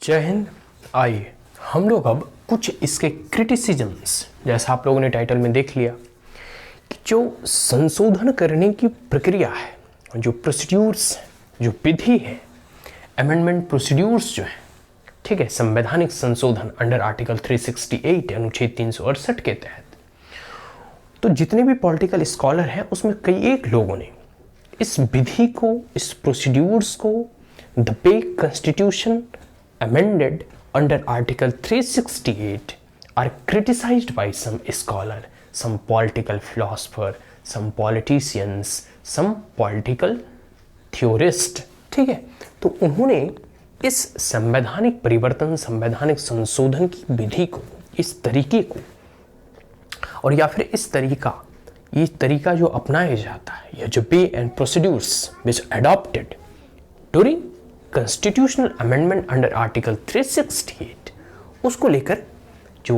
जय हिंद। आइए हम लोग अब कुछ इसके क्रिटिसिजम्स, जैसा आप लोगों ने टाइटल में देख लिया कि जो संशोधन करने की प्रक्रिया है, जो प्रोसीड्यूर्स, जो विधि है, अमेंडमेंट प्रोसीड्यूर्स जो है, ठीक है, संवैधानिक संशोधन अंडर आर्टिकल 368 अनुच्छेद 368 के तहत, तो जितने भी पॉलिटिकल स्कॉलर हैं उसमें कई एक लोगों ने इस विधि को, इस प्रोसीड्यूर्स को the way constitution amended under Article 368 are criticized by some scholar, some political philosopher, some politicians, some political theorist। ठीक है, तो उन्होंने इस संवैधानिक परिवर्तन, संवैधानिक संशोधन की विधि को, इस तरीके को, और या फिर ये तरीका जो अपनाया जाता है, या जो way and procedures which adopted during constitutional amendment under article 368, उसको लेकर जो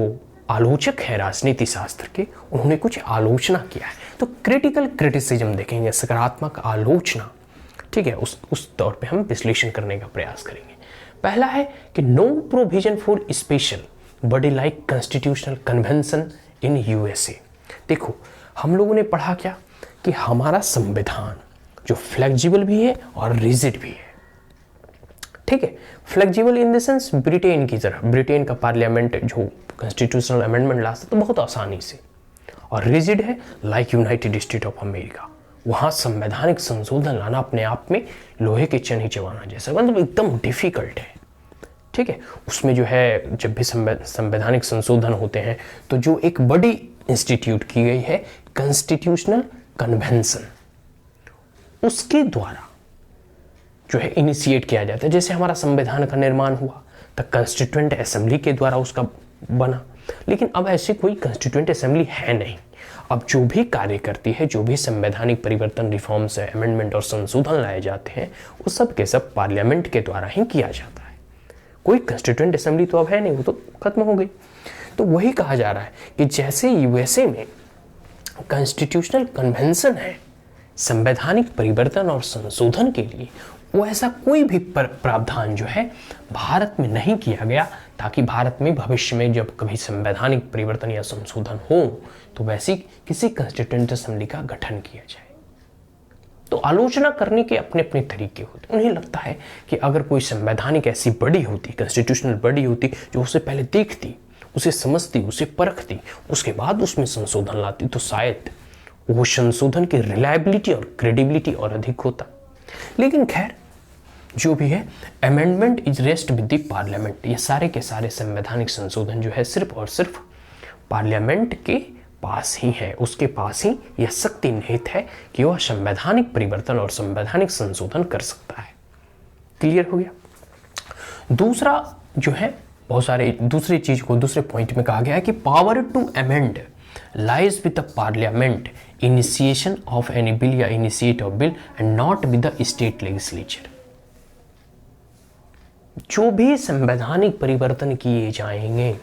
आलोचक है राजनीति शास्त्र के, उन्होंने कुछ आलोचना किया है। तो क्रिटिकल क्रिटिसिज्म देखेंगे, सकारात्मक आलोचना, ठीक है, उस तौर पे हम विश्लेषण करने का प्रयास करेंगे। पहला है कि no provision for special body like constitutional convention in USA. देखो, हम लोगों ने पढ़ा क्या कि हमारा संविधान जो फ्लेक्सिबल भी है और रिजिड भी है। ठीक है, flexible in the sense Britain की तरह, ब्रिटेन का पार्लियामेंट जो कॉन्स्टिट्यूशनल अमेंडमेंट ला सकता तो बहुत आसानी से, और रिजिड है like United state of America. वहाँ संवैधानिक संशोधन लाना अपने आप में लोहे के चने चबाना जैसा, मतलब एकदम डिफिकल्ट है। ठीक है, उसमें जो है जब भी संवैधानिक संशोधन होते हैं तो जो एक बड़ी इंस्टीट्यूट की गई है कॉन्स्टिट्यूशनल कन्वेंशन, उसके द्वारा जो है इनिशिएट किया जाता है। जैसे हमारा संविधान का निर्माण हुआ तो कॉन्स्टिट्यूएंट असेंबली के द्वारा उसका बना, लेकिन अब ऐसी कोई कॉन्स्टिट्यूएंट असेंबली है नहीं। अब जो भी कार्य करती है, जो भी संवैधानिक परिवर्तन, रिफॉर्म्स है, अमेंडमेंट और संशोधन लाए जाते हैं, वो सब के सब पार्लियामेंट के द्वारा ही किया जाता है। कोई कॉन्स्टिट्यूएंट असेंबली तो अब है नहीं, वो तो खत्म हो गई। तो वही कहा जा रहा है कि जैसे यूएसए में कॉन्स्टिट्यूशनल कन्वेंशन है संवैधानिक परिवर्तन और संशोधन के लिए, वो ऐसा कोई भी प्रावधान जो है भारत में नहीं किया गया, ताकि भारत में भविष्य में जब कभी संवैधानिक परिवर्तन या संशोधन हो तो वैसी किसी कॉन्स्टिट्यूएंट असेंबली का गठन किया जाए। तो आलोचना करने के अपने अपने तरीके होते। उन्हें लगता है कि अगर कोई संवैधानिक ऐसी बड़ी होती, कॉन्स्टिट्यूशनल बड़ी होती, जो उसे पहले देखती, उसे समझती, उसे परखती, उसके बाद उसमें संशोधन लाती, तो शायद वो संशोधन की रिलायबिलिटी और क्रेडिबिलिटी और अधिक होता। लेकिन खैर जो भी है, amendment is rest with the parliament. ये सारे के सारे संवैधानिक संशोधन जो है सिर्फ और सिर्फ पार्लियामेंट के पास ही है, उसके पास ही यह शक्ति निहित है कि वह संवैधानिक परिवर्तन और संवैधानिक संशोधन कर सकता है। क्लियर हो गया। दूसरा जो है, बहुत सारे दूसरी चीज को दूसरे पॉइंट में कहा गया है कि power to amend lies with the parliament initiation of any bill या initiate of bill and not with the state legislature। जो भी संवैधानिक परिवर्तन किए जाएंगे,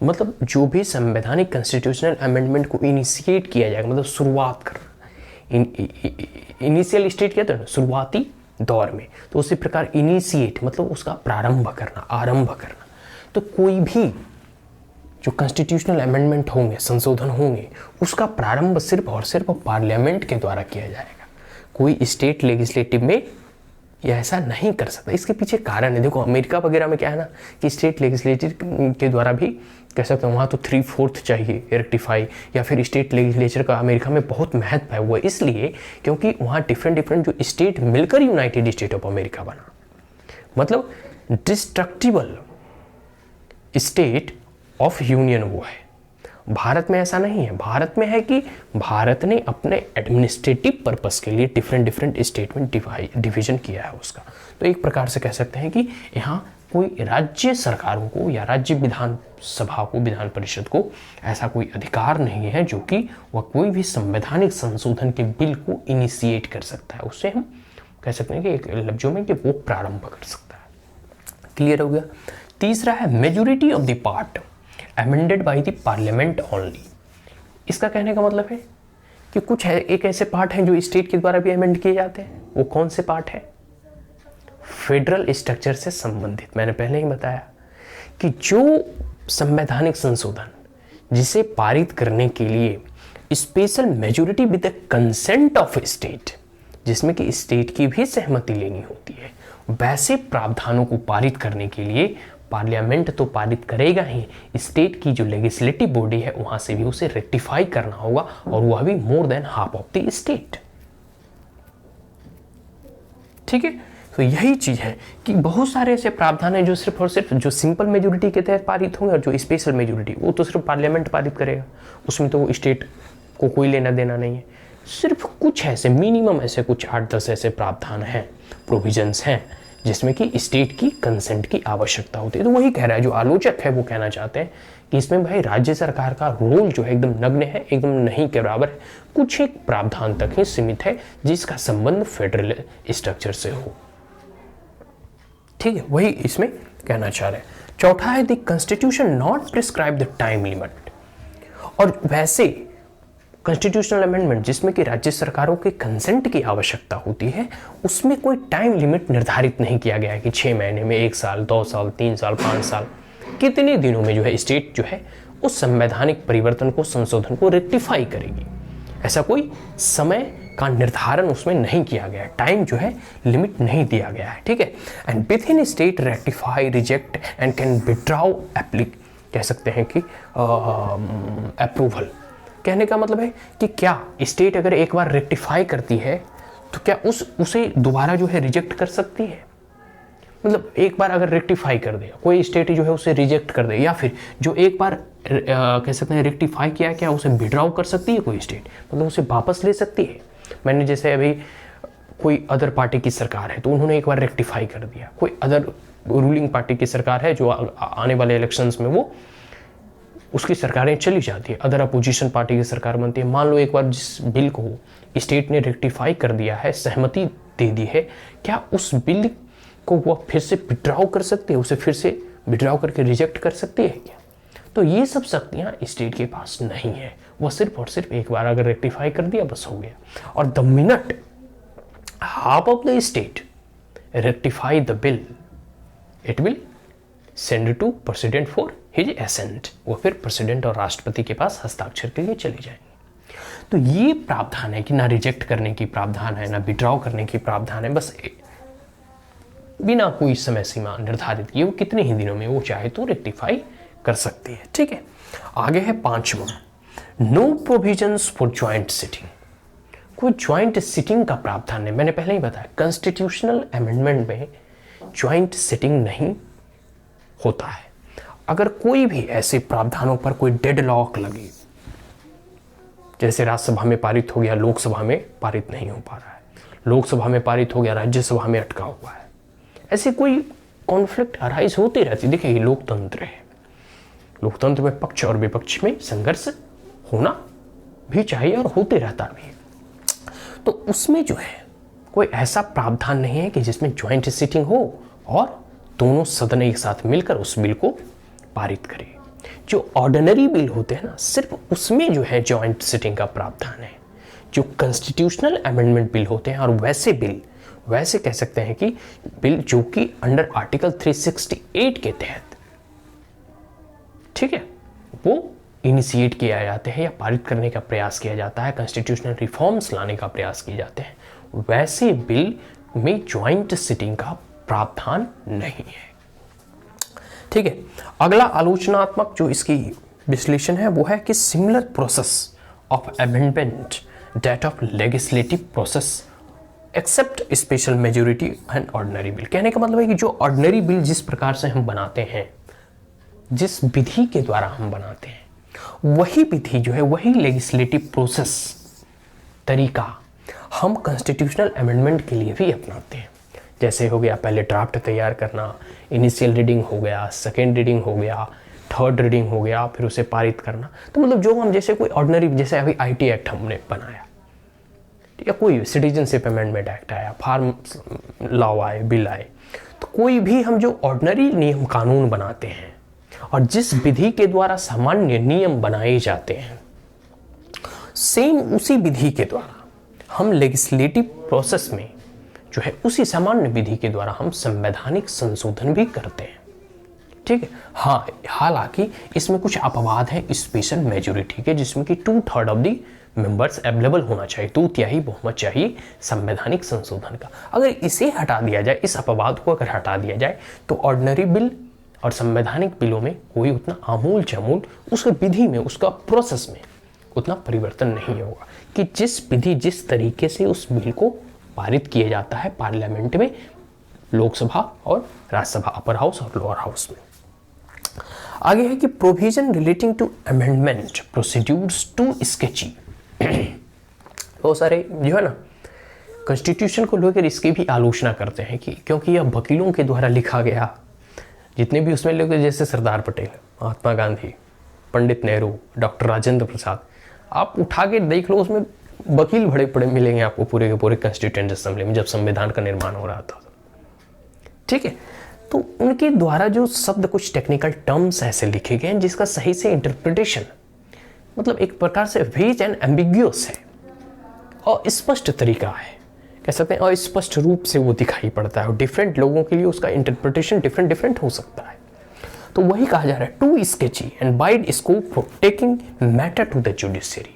मतलब जो भी संवैधानिक कॉन्स्टिट्यूशनल अमेंडमेंट को इनिशिएट किया जाएगा, मतलब शुरुआत करना, इनिशियल स्टेट कहते हैं ना, शुरुआती दौर में, तो उसी प्रकार इनिशिएट मतलब उसका प्रारंभ करना, आरंभ करना। तो कोई भी जो कॉन्स्टिट्यूशनल अमेंडमेंट होंगे, संशोधन होंगे, उसका प्रारंभ सिर्फ और सिर्फ पार्लियामेंट के द्वारा किया जाएगा। कोई स्टेट लेजिस्लेटिव में यह ऐसा नहीं कर सकता। इसके पीछे कारण है। देखो, अमेरिका वगैरह में क्या है ना कि स्टेट लेजिस्लेटिव के द्वारा भी कह सकते हैं, वहाँ तो 3/4 चाहिए रेक्टिफाई, या फिर स्टेट लेजिस्लेचर का अमेरिका में बहुत महत्व है। वो इसलिए क्योंकि वहाँ डिफरेंट जो स्टेट मिलकर यूनाइटेड स्टेट ऑफ अमेरिका बना, मतलब डिस्ट्रक्टिबल स्टेट ऑफ यूनियन वो है। भारत में ऐसा नहीं है। भारत में है कि भारत ने अपने एडमिनिस्ट्रेटिव पर्पस के लिए डिफरेंट स्टेट में डिवीजन किया है उसका। तो एक प्रकार से कह सकते हैं कि यहाँ कोई राज्य सरकारों को या राज्य विधान सभा को, विधान परिषद को ऐसा कोई अधिकार नहीं है जो कि वह कोई भी संवैधानिक संशोधन के बिल को इनिशिएट कर सकता है। उससे हम कह सकते हैं कि एक लफ्जों में कि वो प्रारंभ कर सकता है। क्लियर हो गया। तीसरा है majority of the part amended by the parliament only. इसका कहने का मतलब है कि कुछ है, एक ऐसे पार्ट हैं जो स्टेट के द्वारा भी अमेंड किए जाते हैं। वो कौन से पार्ट है? फेडरल स्ट्रक्चर से संबंधित। मैंने पहले ही बताया कि जो संवैधानिक संशोधन जिसे पारित करने के लिए special majority with the consent of state, जिसमें कि स्टेट की भी सहमति लेनी होती है, वैसे प्रावधानों को पारित करने के लिए पार्लियामेंट तो पारित करेगा ही, स्टेट की जो लेजिस्लेटिव बॉडी है वहां से भी उसे रेक्टिफाई करना होगा, और वह भी more than half of the state. ठीक है, तो यही चीज है कि बहुत सारे ऐसे प्रावधान है जो सिर्फ और सिर्फ जो सिंपल मेजोरिटी के तहत पारित होंगे, और जो स्पेशल मेजोरिटी वो तो सिर्फ पार्लियामेंट पारित करेगा, उसमें तो स्टेट को कोई लेना देना नहीं है। सिर्फ कुछ ऐसे मिनिमम ऐसे कुछ 8-10 ऐसे प्रावधान हैं, प्रोविजंस हैं, जिसमें कि स्टेट की कंसेंट की आवश्यकता होती है। तो वही कह रहा है, जो आलोचक है वो कहना चाहते हैं कि इसमें भाई राज्य सरकार का रोल जो है एकदम नग्न है, एकदम नहीं के बराबर है, कुछ एक प्रावधान तक ही सीमित है जिसका संबंध फेडरल स्ट्रक्चर से हो। ठीक है, वही इसमें कहना चाह रहे हैं। चौथा है the constitution not prescribe the time limit, और वैसे कॉन्स्टिट्यूशनल अमेंडमेंट जिसमें कि राज्य सरकारों के कंसेंट की आवश्यकता होती है, उसमें कोई टाइम लिमिट निर्धारित नहीं किया गया है कि 6 महीने में, 1 साल, 2 साल, 3 साल, 5 साल, कितने दिनों में जो है स्टेट जो है उस संवैधानिक परिवर्तन को, संशोधन को रेक्टिफाई करेगी। ऐसा कोई समय का निर्धारण उसमें नहीं किया गया है, टाइम जो है लिमिट नहीं दिया गया है। ठीक है, and with in state rectify, reject and can withdraw एप्लीक, कह सकते हैं कि अप्रूवल। कहने का मतलब है कि क्या स्टेट अगर एक बार रेक्टिफाई करती है तो क्या उसे दोबारा जो है रिजेक्ट कर सकती है? मतलब एक बार अगर रेक्टिफाई कर दे कोई स्टेट जो है उसे रिजेक्ट कर दे, या फिर जो एक बार कह सकते हैं रेक्टिफाई किया, क्या उसे विड्रॉ कर सकती है कोई स्टेट? मतलब उसे वापस ले सकती है। मैंने जैसे अभी कोई अदर पार्टी की सरकार है तो उन्होंने एक बार रेक्टिफाई कर दिया, कोई अदर रूलिंग पार्टी की सरकार है जो आने वाले इलेक्शंस में वो उसकी सरकारें चली जाती है, अदर अपोजिशन पार्टी की सरकार बनती है। मान लो एक बार जिस बिल को स्टेट ने रेक्टिफाई कर दिया है, सहमति दे दी है, क्या उस बिल को वह फिर से विड्रॉ कर सकती है, उसे फिर से विड्रॉ करके रिजेक्ट कर सकती है क्या? तो ये सब शक्तियां स्टेट के पास नहीं है। वह सिर्फ और सिर्फ एक बार अगर रेक्टिफाई कर दिया बस हो गया। और the minute half of the state rectify the bill, it will send to president for his assent. वो फिर प्रेसिडेंट और राष्ट्रपति के पास हस्ताक्षर के लिए चले जाएंगे। तो ये प्रावधान है कि ना रिजेक्ट करने की प्रावधान है, ना विड्रॉ करने की प्रावधान है, बस बिना कोई समय सीमा निर्धारित किए वो कितने ही दिनों में वो चाहे तो रेक्टिफाई कर सकती है। ठीक है, आगे है 5वां, no provisions for joint sitting. कोई ज्वाइंट सिटिंग का प्रावधान है। मैंने पहले ही बताया कॉन्स्टिट्यूशनल अमेंडमेंट में ज्वाइंट सिटिंग नहीं होता है। अगर कोई भी ऐसे प्रावधानों पर कोई डेडलॉक लगे, जैसे राज्यसभा में पारित हो गया, लोकसभा में पारित नहीं हो पा रहा है, लोकसभा में पारित हो गया, राज्यसभा में अटका हुआ है, ऐसे कोई कॉन्फ्लिक्ट अराइज होती रहती। देखिए ये लोकतंत्र है, लोकतंत्र में पक्ष और विपक्ष में संघर्ष होना भी चाहिए और होते रहता भी है। तो उसमें जो है कोई ऐसा प्रावधान नहीं है कि जिसमें ज्वाइंट सिटिंग हो और दोनों सदन एक साथ मिलकर उस बिल को पारित करे। जो ऑर्डिनरी बिल होते हैं ना, सिर्फ उसमें जो है ज्वाइंट सिटिंग का प्रावधान है। जो कॉन्स्टिट्यूशनल अमेंडमेंट बिल होते हैं और वैसे बिल, वैसे कह सकते हैं कि बिल जो कि अंडर आर्टिकल 368 के तहत, ठीक है, वो इनिशिएट किया जाते हैं या पारित करने का प्रयास किया जाता है, कॉन्स्टिट्यूशनल रिफॉर्म्स लाने का प्रयास किए जाते हैं, वैसे बिल में ज्वाइंट सिटिंग का प्रावधान नहीं है। ठीक है, अगला आलोचनात्मक जो इसकी विश्लेषण है वो है कि similar process of amendment that of legislative process except special majority and ordinary bill. कहने का मतलब है कि जो ऑर्डिनरी बिल जिस प्रकार से हम बनाते हैं, जिस विधि के द्वारा हम बनाते हैं, वही विधि जो है, वही लेजिस्लेटिव प्रोसेस तरीका हम कॉन्स्टिट्यूशनल अमेंडमेंट के लिए भी अपनाते हैं। जैसे हो गया पहले ड्राफ्ट तैयार करना, इनिशियल रीडिंग हो गया, सेकेंड रीडिंग हो गया, थर्ड रीडिंग हो गया, फिर उसे पारित करना। तो मतलब जो हम जैसे कोई ऑर्डिनरी, जैसे अभी IT एक्ट हमने बनाया या कोई सिटीजनशिप अमेंडमेंट एक्ट आया, फार्म लॉ आए, बिल आए, तो कोई भी हम जो ऑर्डिनरी नियम कानून बनाते हैं और जिस विधि के द्वारा सामान्य नियम बनाए जाते हैं, सेम उसी विधि के द्वारा हम लेजिस्लेटिव प्रोसेस में जो है उसी सामान्य विधि के द्वारा हम संवैधानिक संशोधन भी करते हैं। ठीक है, हाँ, हालांकि इसमें कुछ अपवाद हैं स्पेशल मेजोरिटी के, जिसमें कि 2/3 ऑफ दी मेंबर्स अवेलेबल होना चाहिए, 2/3 बहुमत चाहिए संवैधानिक संशोधन का। अगर इसे हटा दिया जाए, इस अपवाद को अगर हटा दिया जाए, तो ऑर्डिनरी बिल और संवैधानिक बिलों में कोई उतना आमूल चमूल उस विधि में, उसका प्रोसेस में उतना परिवर्तन नहीं होगा कि जिस विधि, जिस तरीके से उस बिल को पारित किया जाता है पार्लियामेंट में, लोकसभा और राज्यसभा, अपर हाउस और लोअर हाउस में। आगे है कि provision relating to amendment procedures too sketchy. बहुत सारे जो है ना कॉन्स्टिट्यूशन को लेकर इसकी भी आलोचना करते हैं कि क्योंकि यह वकीलों के द्वारा लिखा गया, जितने भी उसमें लोग जैसे सरदार पटेल, महात्मा गांधी, पंडित नेहरू, डॉक्टर राजेंद्र प्रसाद, आप उठा के देख लो, उसमें वकील बड़े बड़े मिलेंगे आपको पूरे के पूरे कॉन्स्टिट्यूएंट असेंबली में, जब संविधान का निर्माण हो रहा था। ठीक है, तो उनके द्वारा जो शब्द, कुछ टेक्निकल टर्म्स ऐसे लिखे गए हैं जिसका सही से इंटरप्रिटेशन मतलब एक प्रकार से वेज एंड एम्बिग्यूअस है और स्पष्ट तरीका है, कह सकते हैं अस्पष्ट रूप से वो दिखाई पड़ता है और डिफरेंट लोगों के लिए उसका इंटरप्रिटेशन डिफरेंट हो सकता है। तो वही कहा जा रहा है too sketchy and wide scope for taking matter to the judiciary.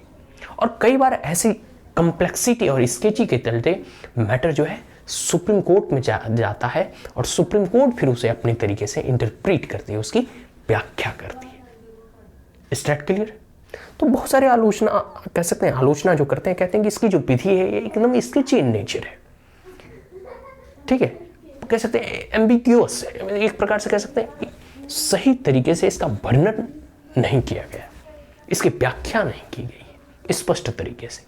और कई बार ऐसी कम्प्लेक्सिटी और स्केची के चलते मैटर जो है सुप्रीम कोर्ट में जाता है और सुप्रीम कोर्ट फिर उसे अपने तरीके से इंटरप्रीट करती है, उसकी व्याख्या करती है। Is that clear? तो बहुत सारे आलोचना, कह सकते हैं आलोचना जो करते हैं, कहते हैं कि इसकी जो विधि है ये एकदम स्केची इन नेचर है। ठीक है, कह सकते हैं एम्बिग्यूअस है, एक प्रकार से कह सकते हैं सही तरीके से इसका वर्णन नहीं किया गया, इसकी व्याख्या नहीं की गई है स्पष्ट तरीके से।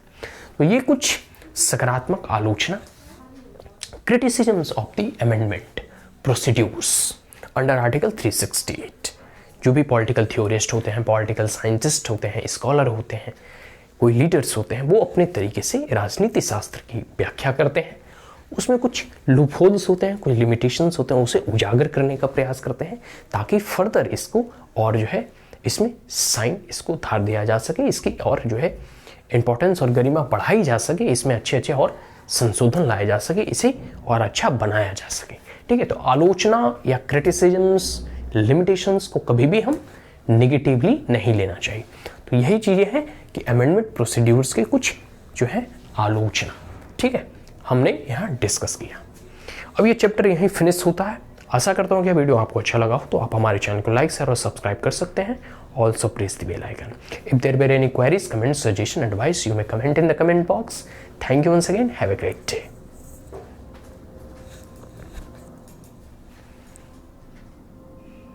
तो ये कुछ सकारात्मक आलोचना, criticisms of the amendment procedures under article 368। जो भी पॉलिटिकल थ्योरिस्ट होते हैं, पॉलिटिकल साइंटिस्ट होते हैं, स्कॉलर होते हैं, कोई लीडर्स होते हैं, वो अपने तरीके से राजनीति शास्त्र की व्याख्या करते हैं। उसमें कुछ लूपहोल्स होते हैं, कुछ लिमिटेशंस होते हैं, उसे उजागर करने का प्रयास करते हैं ताकि फर्दर इसको और जो है इसमें साइन इसको धार दिया जा सके, इसकी और जो है इंपॉर्टेंस और गरिमा बढ़ाई जा सके, इसमें अच्छे अच्छे और संशोधन लाए जा सके, इसे और अच्छा बनाया जा सके। ठीक है, तो आलोचना या क्रिटिसिजम्स, लिमिटेशंस को कभी भी हम नेगेटिवली नहीं लेना चाहिए। तो यही चीज़ें हैं कि अमेंडमेंट प्रोसीड्यूर्स के कुछ जो है आलोचना, ठीक है, हमने यहाँ डिस्कस किया। अब ये चैप्टर यहीं फिनिश होता है। आशा करता हूँ कि वीडियो आपको अच्छा लगा हो, तो आप हमारे चैनल को लाइक, शेयर और सब्सक्राइब कर सकते हैं। Also press the bell icon. If there were any queries, comment, suggestion, advice, you may comment in the comment box. Thank you once again, have a great day.